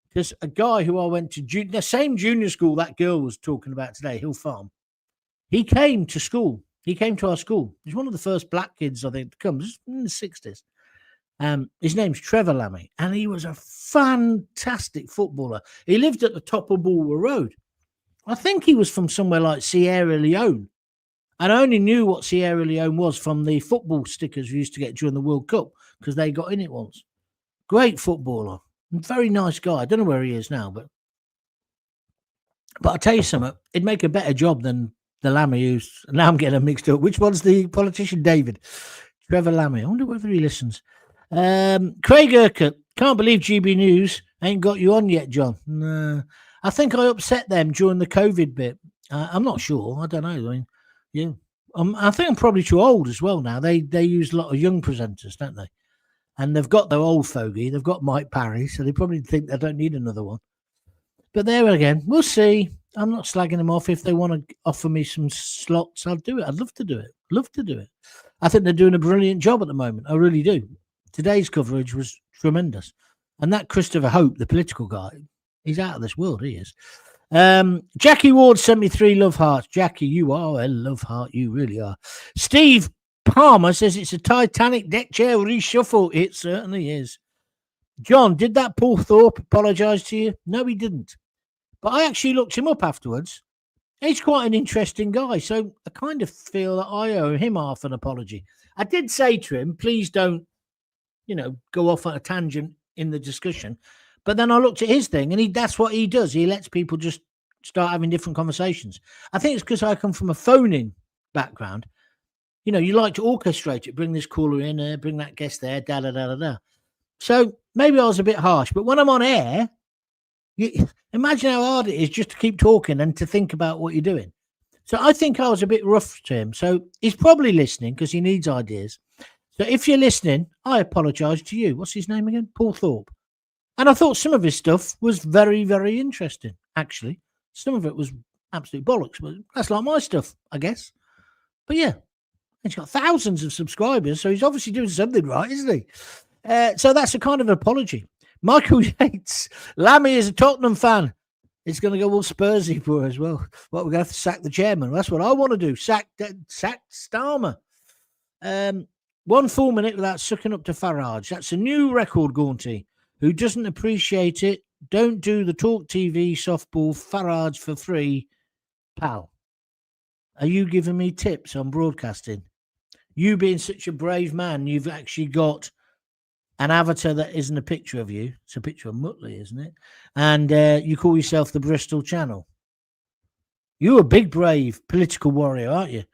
because a guy who I went to the same junior school that girl was talking about today, Hill Farm, he came to school. He came to our school. He's one of the first black kids, I think, to come. This is in the 60s. His name's Trevor Lammy, and he was a fantastic footballer. He lived at the top of Bulwer Road. I think he was from somewhere like Sierra Leone. And I only knew what Sierra Leone was from the football stickers we used to get during the World Cup, because they got in it once. Great footballer. Very nice guy. I don't know where he is now, but I'll tell you something. It'd make a better job than the Lammy who's... Now I'm getting them mixed up. Which one's the politician? David. Trevor Lammy. I wonder whether he listens. Craig Urquhart. Can't believe GB News ain't got you on yet, John. No. I think I upset them during the COVID bit. I'm not sure. I don't know. I mean, yeah. I think I'm probably too old as well now. They use a lot of young presenters, don't they? And they've got their old fogey. They've got Mike Parry, so they probably think they don't need another one. But there again, we'll see. I'm not slagging them off. If they want to offer me some slots, I'll do it. I'd love to do it. Love to do it. I think they're doing a brilliant job at the moment. I really do. Today's coverage was tremendous. And that Christopher Hope, the political guy, he's out of this world, he is. Jackie Ward sent me 3 love hearts. Jackie, you are a love heart. You really are. Steve Palmer says it's a Titanic deck chair reshuffle. It certainly is. John, did that Paul Thorpe apologise to you? No, he didn't. But I actually looked him up afterwards. He's quite an interesting guy. So I kind of feel that I owe him half an apology. I did say to him, please don't, go off on a tangent in the discussion. But then I looked at his thing, and that's what he does. He lets people just start having different conversations. I think it's because I come from a phoning background. You like to orchestrate it, bring this caller in, bring that guest there, da-da-da-da-da. So maybe I was a bit harsh. But when I'm on air, imagine how hard it is just to keep talking and to think about what you're doing. So I think I was a bit rough to him. So he's probably listening because he needs ideas. So if you're listening, I apologise to you. What's his name again? Paul Thorpe. And I thought some of his stuff was very, very interesting, actually. Some of it was absolute bollocks, but that's like my stuff, I guess. But yeah, he's got thousands of subscribers, so he's obviously doing something right, isn't he? So that's a kind of apology. Michael Yates, Lammy is a Tottenham fan. It's going to go all Spursy for her as well. Well, we're going to have to sack the chairman. That's what I want to do. Sack Starmer. 1 full minute without sucking up to Farage. That's a new record, Gaunty. Who doesn't appreciate it? Don't do the Talk TV softball Farage for free, pal. Are you giving me tips on broadcasting? You being such a brave man, you've actually got an avatar that isn't a picture of you. It's a picture of Muttley, isn't it? And you call yourself the Bristol Channel. You're a big, brave political warrior, aren't you?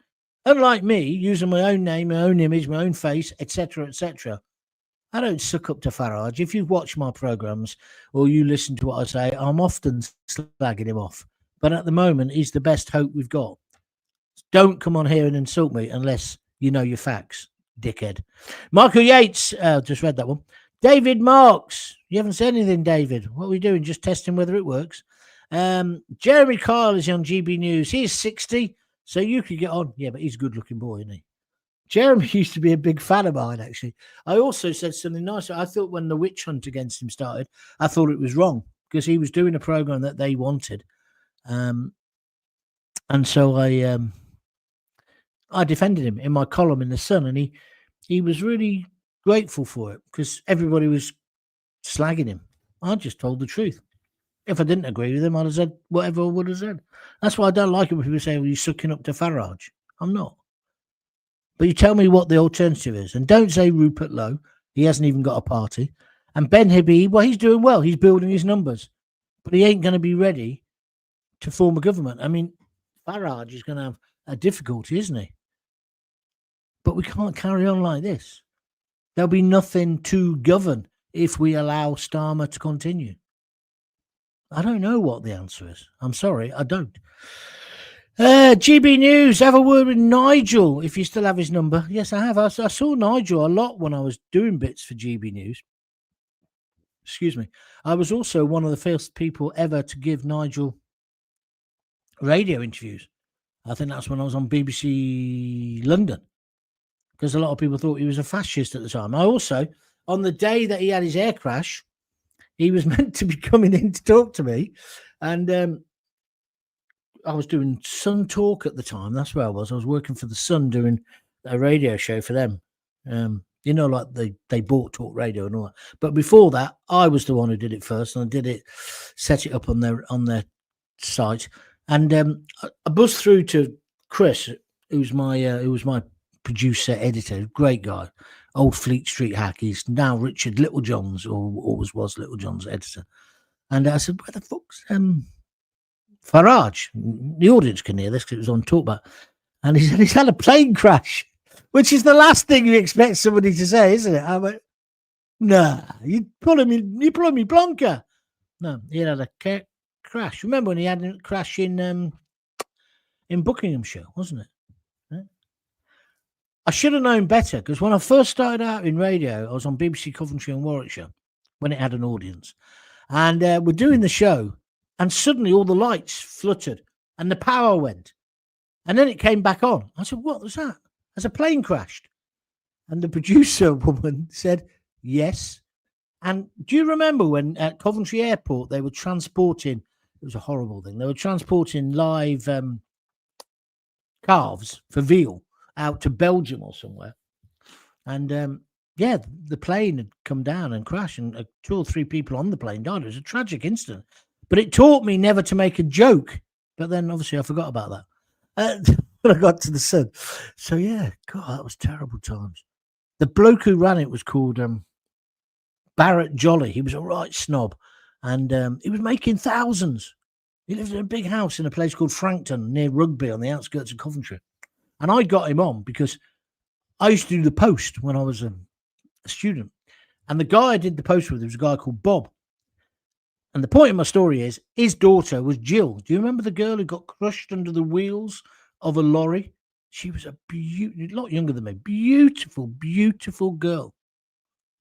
Unlike me, using my own name, my own image, my own face, etc., etc. I don't suck up to Farage. If you watch my programmes or you listen to what I say, I'm often slagging him off. But at the moment, he's the best hope we've got. Don't come on here and insult me unless you know your facts, dickhead. Michael Yates, just read that one. David Marks, you haven't said anything, David. What are we doing? Just testing whether it works. Jeremy Kyle is on GB News. He's 60, so you could get on. Yeah, but he's a good-looking boy, isn't he? Jeremy used to be a big fan of mine, actually. I also said something nice. I thought when the witch hunt against him started, I thought it was wrong because he was doing a program that they wanted. And so I defended him in my column in The Sun, and he was really grateful for it because everybody was slagging him. I just told the truth. If I didn't agree with him, I'd have said whatever I would have said. That's why I don't like it when people say, well, you're sucking up to Farage. I'm not. But you tell me what the alternative is. And don't say Rupert Lowe. He hasn't even got a party. And Ben Hibby, well, he's doing well. He's building his numbers. But he ain't going to be ready to form a government. I mean, Farage is going to have a difficulty, isn't he? But we can't carry on like this. There'll be nothing to govern if we allow Starmer to continue. I don't know what the answer is. I'm sorry, I don't. GB News, have a word with Nigel, if you still have his number. Yes, I have. I saw Nigel a lot when I was doing bits for GB News. Excuse me. I was also one of the first people ever to give Nigel radio interviews. I think that's when I was on BBC London, because a lot of people thought he was a fascist at the time. I also, on the day that he had his air crash, he was meant to be coming in to talk to me, and I was doing Sun Talk at the time. That's where I was. I was working for the Sun doing a radio show for them. You know, like they bought Talk Radio and all that. But before that, I was the one who did it first, and I did it, set it up on their site. And I buzzed through to Chris, who was my producer, editor, great guy, old Fleet Street hack. He's now Richard Littlejohn's, or always was Littlejohn's editor. And I said, where the fuck's Farage? The audience can hear this because it was on Talkback. And he said he's had a plane crash, which is the last thing you expect somebody to say, isn't it? I went, nah, you're pulling me plonker. No, he had a crash. Remember when he had a crash in Buckinghamshire, wasn't it? Yeah. I should have known better, because when I first started out in radio, I was on BBC Coventry and Warwickshire when it had an audience. And we're doing the show, and suddenly all the lights fluttered and the power went. And then it came back on. I said, what was that? Has a plane crashed? And the producer woman said, yes. And do you remember when at Coventry Airport they were transporting, it was a horrible thing, they were transporting live calves for veal out to Belgium or somewhere. And yeah, the plane had come down and crashed, and 2 or 3 people on the plane died. It was a tragic incident. But it taught me never to make a joke. But then obviously I forgot about that when I got to the Sun. So yeah, God, that was terrible times. The bloke who ran it was called Barrett Jolly. He was a right snob, and he was making thousands. He lived in a big house in a place called Frankton near Rugby on the outskirts of Coventry. And I got him on because I used to do the Post when I was a student. And the guy I did the Post with was a guy called Bob. And the point of my story is his daughter was Jill. Do you remember the girl who got crushed under the wheels of a lorry? She was a lot younger than me. Beautiful, beautiful girl.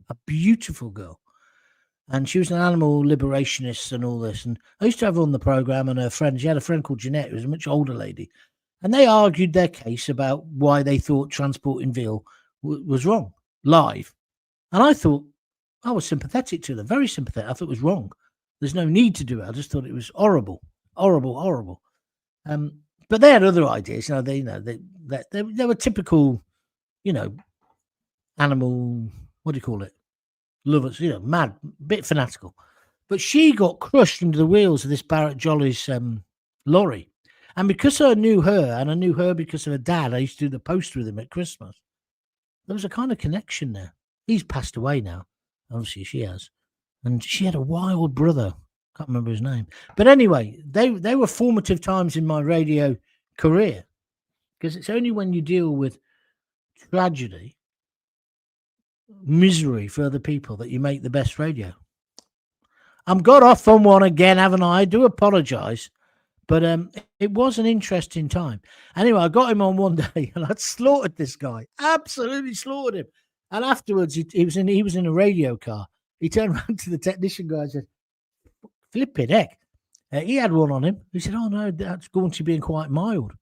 A beautiful girl. And she was an animal liberationist and all this. And I used to have her on the program, and her friend, she had a friend called Jeanette, who was a much older lady. And they argued their case about why they thought transporting veal was wrong, live. And I thought, I was sympathetic to them, very sympathetic. I thought it was wrong. There's no need to do it. I just thought it was horrible, horrible, horrible. But they had other ideas. They were typical, animal, what do you call it? Lovers, mad, bit fanatical. But she got crushed under the wheels of this Barrett Jolly's lorry. And because I knew her, and I knew her because of her dad, I used to do the Post with him at Christmas. There was a kind of connection there. He's passed away now. Obviously, she has. And she had a wild brother. Can't remember his name. But anyway, they were formative times in my radio career. Because it's only when you deal with tragedy, misery for other people, that you make the best radio. I'm got off on one again, haven't I? I do apologise. But it was an interesting time. Anyway, I got him on one day and I'd slaughtered this guy. Absolutely slaughtered him. And afterwards, he was in a radio car. He turned around to the technician guy and said, flipping heck. He had one on him. He said, oh, no, that's going to be quite mild.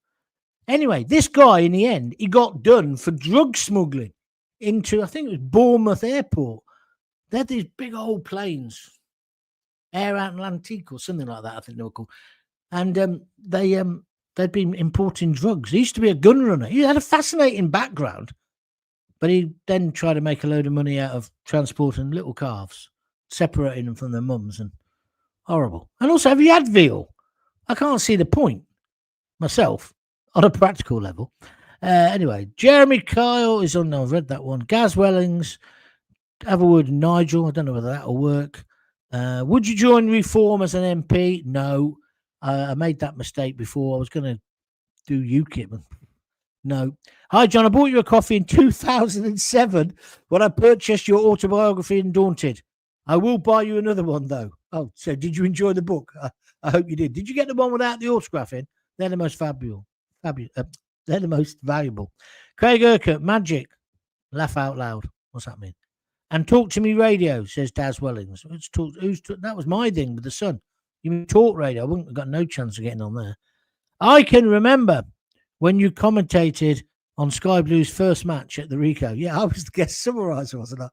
Anyway, this guy, in the end, he got done for drug smuggling into, I think it was Bournemouth Airport. They had these big old planes, Air Atlantique or something like that, I think they were called. And they'd been importing drugs. He used to be a gun runner. He had a fascinating background, but he then tried to make a load of money out of transporting little calves, separating them from their mums, and horrible. And also, have you had veal? I can't see the point myself on a practical level. Anyway, Jeremy Kyle is on. No, I've read that one. Gaz Wellings, have a word with Nigel. I don't know whether that'll work. Would you join Reform as an MP? No. I made that mistake before. I was going to do UKIP. No. Hi, John. I bought you a coffee in 2007 when I purchased your autobiography, Undaunted. I will buy you another one, though. Oh, so did you enjoy the book? I hope you did. Did you get the one without the autograph in? They're the most fabulous. They're the most valuable. Craig Urquhart, Magic. Laugh out loud. What's that mean? And Talk to Me Radio, says Daz Wellings. That was my thing with the Sun. You mean Talk Radio? I wouldn't have got no chance of getting on there. I can remember when you commentated on Sky Blue's first match at the Rico. Yeah, I was the guest summariser, wasn't I?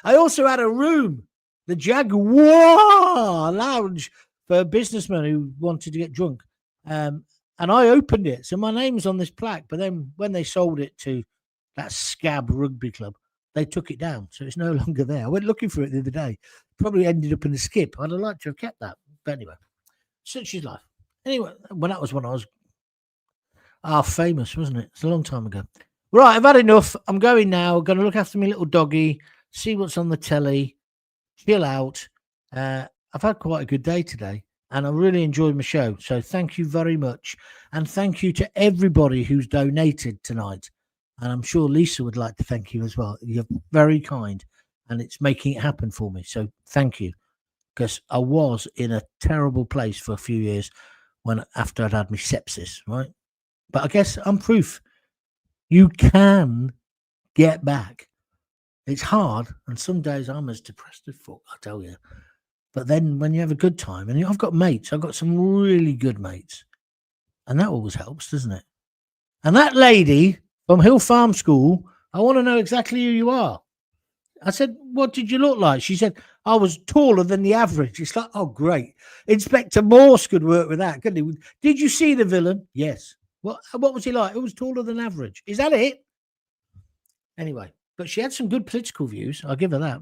I also had a room, the Jaguar Lounge, for businessmen who wanted to get drunk. And I opened it. So my name's on this plaque. But then when they sold it to that scab rugby club, they took it down. So it's no longer there. I went looking for it the other day. Probably ended up in the skip. I'd have liked to have kept that. But anyway, such is life. Anyway, that was when I was famous, wasn't it? It's a long time ago. Right, I've had enough. I'm going now. Going to look after my little doggy, see what's on the telly, chill out. I've had quite a good day today, and I really enjoyed my show. So thank you very much. And thank you to everybody who's donated tonight. And I'm sure Lisa would like to thank you as well. You're very kind, and it's making it happen for me. So thank you. Because I was in a terrible place for a few years after I'd had my sepsis, right? But I guess I'm proof you can get back. It's hard, and some days I'm as depressed as fuck, I tell you. But then when you have a good time, and I've got mates, I've got some really good mates, and that always helps, doesn't it? And that lady from Hill Farm School, I want to know exactly who you are. I said, what did you look like? She said, I was taller than the average. It's like, oh, great. Inspector Morse could work with that, couldn't he? Did you see the villain? Yes. What was he like? It was taller than average. Is that it? Anyway, but she had some good political views. I'll give her that.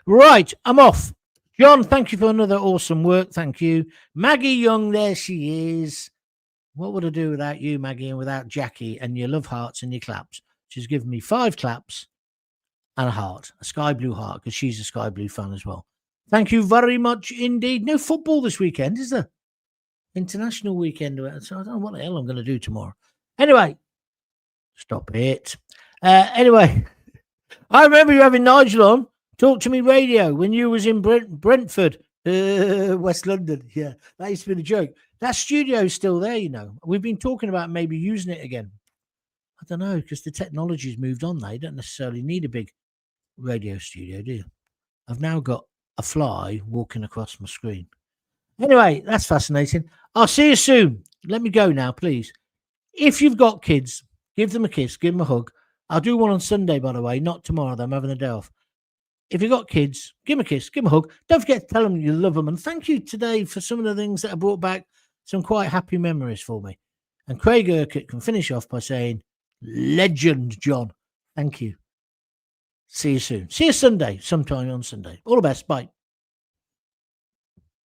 Right, I'm off. John, thank you for another awesome work. Thank you. Maggie Young, there she is. What would I do without you, Maggie, and without Jackie and your love hearts and your claps? She's given me 5 claps. And a heart, a sky blue heart, because she's a sky blue fan as well. Thank you very much indeed. No football this weekend, is there? International weekend. So I don't know what the hell I'm going to do tomorrow. Anyway, stop it. Anyway, I remember you having Nigel on Talk to Me Radio when you was in Brentford, West London. Yeah, that used to be a joke. That studio is still there, you know. We've been talking about maybe using it again. I don't know, because the technology's moved on now. You don't necessarily need a big radio studio, do you? I've now got a fly walking across my screen. Anyway, that's fascinating. I'll see you soon. Let me go now, please. If you've got kids, give them a kiss, give them a hug. I'll do one on Sunday, by the way, not tomorrow. I'm having a day off. If you've got kids, give them a kiss, give them a hug. Don't forget to tell them you love them. And thank you today for some of the things that have brought back some quite happy memories for me. And Craig Urquhart can finish off by saying, legend, John. Thank you. See you soon. See you Sunday, sometime on Sunday. All the best. Bye.